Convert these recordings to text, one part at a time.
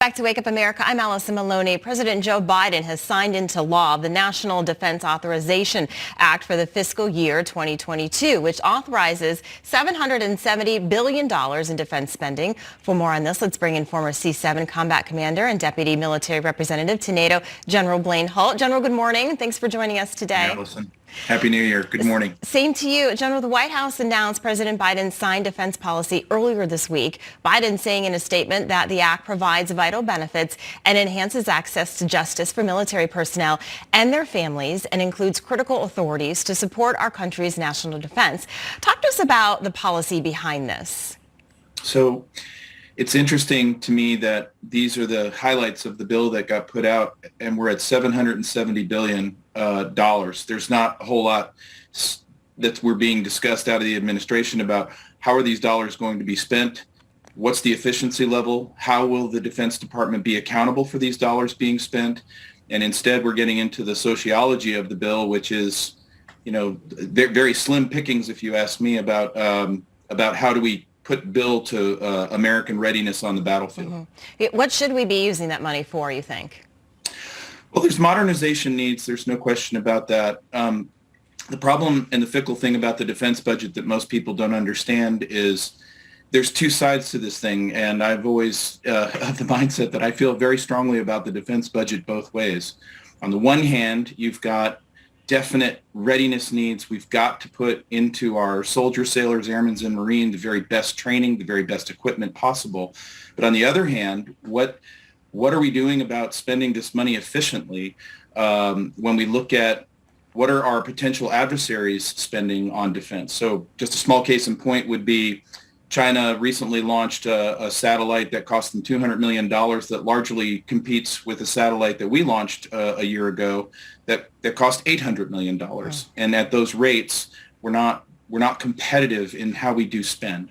Back to Wake Up America, I'm Allison Maloney. President Joe Biden has signed into law the National Defense Authorization Act for the fiscal year 2022, which authorizes $770 billion in defense spending. For more on this, let's bring in former C-7 combat commander and deputy military representative to NATO, General Blaine Holt. General, good morning. Thanks for joining us today. Hey, Allison. Happy New Year. Good morning. Same to you. General, the White House announced President Biden's signed defense policy earlier this week. Biden saying in a statement that the act provides vital benefits and enhances access to justice for military personnel and their families and includes critical authorities to support our country's national defense. Talk to us about the policy behind this. So it's interesting to me that these are the highlights of the bill that got put out, and we're at $770 billion. There's not a whole lot that we're being discussed out of the administration about how are these dollars going to be spent, what's the efficiency level, how will the Defense Department be accountable for these dollars being spent, and instead we're getting into the sociology of the bill, which is, very slim pickings, if you ask me, about how do we put bill to American readiness on the battlefield. Mm-hmm. What should we be using that money for, you think? Well, there's modernization needs. There's no question about that. The problem and the fickle thing about the defense budget that most people don't understand is there's two sides to this thing, and I've always of the mindset that I feel very strongly about the defense budget both ways. On the one hand, you've got definite readiness needs. We've got to put into our soldiers, sailors, airmen, and Marines the very best training, the very best equipment possible. But on the other hand, what are we doing about spending this money efficiently when we look at what are our potential adversaries spending on defense? So just a small case in point would be China recently launched a satellite that cost them $200 million that largely competes with a satellite that we launched a year ago that cost $800 million. And at those rates, we're not competitive in how we do spend.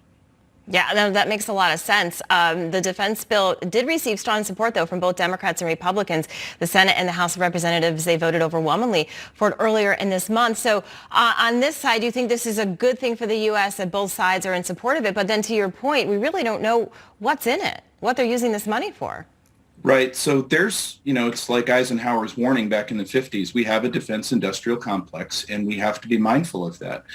Yeah, that makes a lot of sense. The defense bill did receive strong support, though, from both Democrats and Republicans. The Senate and the House of Representatives, they voted overwhelmingly for it earlier in this month. So on this side, do you think this is a good thing for the U.S. that both sides are in support of it? But then to your point, we really don't know what's in it, what they're using this money for. Right. So there's, it's like Eisenhower's warning back in the 50s. We have a defense industrial complex, and we have to be mindful of that.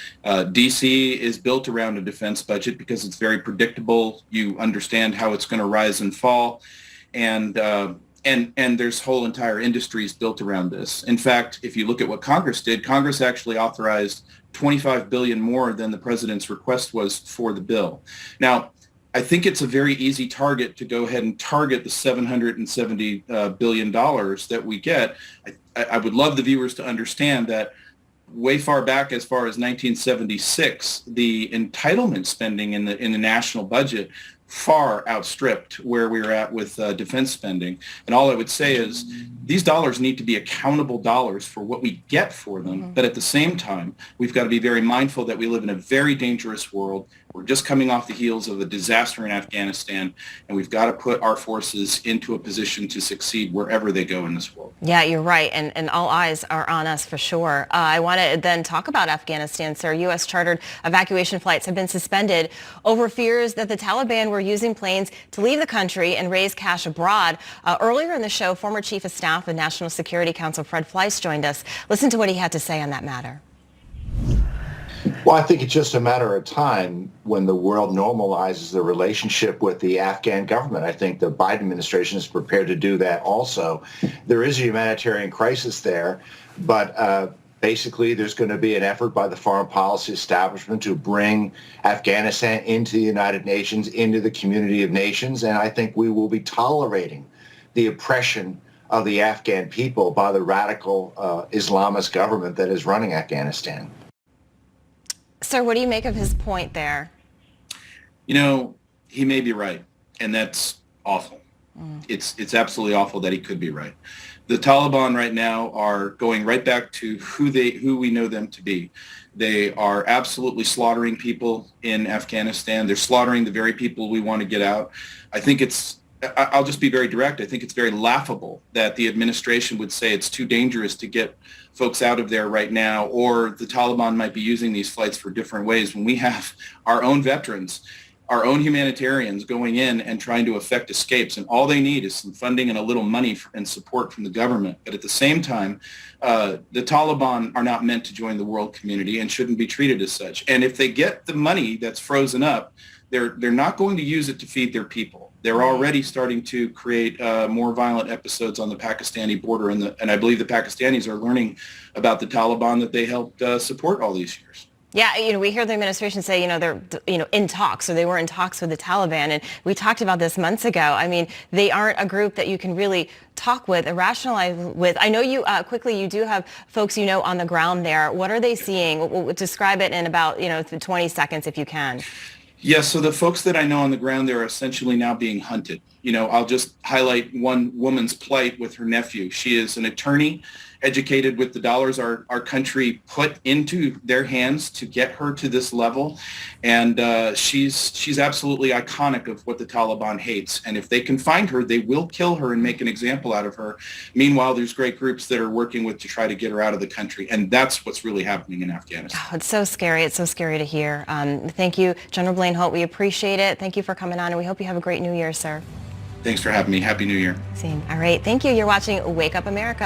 D.C. is built around a defense budget because it's very predictable. You understand how it's going to rise and fall. And there's whole entire industries built around this. In fact, if you look at what Congress did, Congress actually authorized $25 billion more than the president's request was for the bill. Now, I think it's a very easy target to go ahead and target the $770 billion that we get. I would love the viewers to understand that way far back, as far as 1976, the entitlement spending in the national budget far outstripped where we were at with defense spending. And all I would say is these dollars need to be accountable dollars for what we get for them. But at the same time, we've got to be very mindful that we live in a very dangerous world. We're just coming off the heels of a disaster in Afghanistan, and we've got to put our forces into a position to succeed wherever they go in this world. Yeah, you're right, and all eyes are on us for sure. I want to then talk about Afghanistan, sir. U.S. chartered evacuation flights have been suspended over fears that the Taliban were using planes to leave the country and raise cash abroad. Earlier in the show, former Chief of Staff of National Security Council Fred Fleiss joined us. Listen to what he had to say on that matter. Well, I think it's just a matter of time when the world normalizes the relationship with the Afghan government. I think the Biden administration is prepared to do that also. There is a humanitarian crisis there, but basically there's going to be an effort by the foreign policy establishment to bring Afghanistan into the United Nations, into the community of nations, and I think we will be tolerating the oppression of the Afghan people by the radical Islamist government that is running Afghanistan. Sir, what do you make of his point there? He may be right, and that's awful. It's absolutely awful that he could be right. The Taliban right now are going right back to who we know them to be. They are absolutely slaughtering people in Afghanistan. They're slaughtering the very people we want to get out. I'll just be very direct. I think it's very laughable that the administration would say it's too dangerous to get folks out of there right now, or the Taliban might be using these flights for different ways when we have our own veterans our own humanitarians going in and trying to effect escapes. And all they need is some funding and a little money and support from the government. But at the same time, the Taliban are not meant to join the world community and shouldn't be treated as such. And if they get the money that's frozen up, they're not going to use it to feed their people. They're already starting to create more violent episodes on the Pakistani border. And I believe the Pakistanis are learning about the Taliban that they helped support all these years. Yeah, we hear the administration say, they're, in talks, or they were in talks with the Taliban. And we talked about this months ago. I mean, they aren't a group that you can really talk with or rationalize with. I know you, quickly, you do have folks, on the ground there. What are they seeing? We'll describe it in about, 20 seconds if you can. Yes, so the folks that I know on the ground, they're essentially now being hunted. I'll just highlight one woman's plight with her nephew. She is an attorney, educated with the dollars our country put into their hands to get her to this level. And she's absolutely iconic of what the Taliban hates. And if they can find her, they will kill her and make an example out of her. Meanwhile, there's great groups that are working to try to get her out of the country. And that's what's really happening in Afghanistan. Oh, it's so scary. It's so scary to hear. Thank you, General Blaine Holt. We appreciate it. Thank you for coming on, and we hope you have a great New Year, sir. Thanks for having me. Happy New Year. Same. All right. Thank you. You're watching Wake Up America.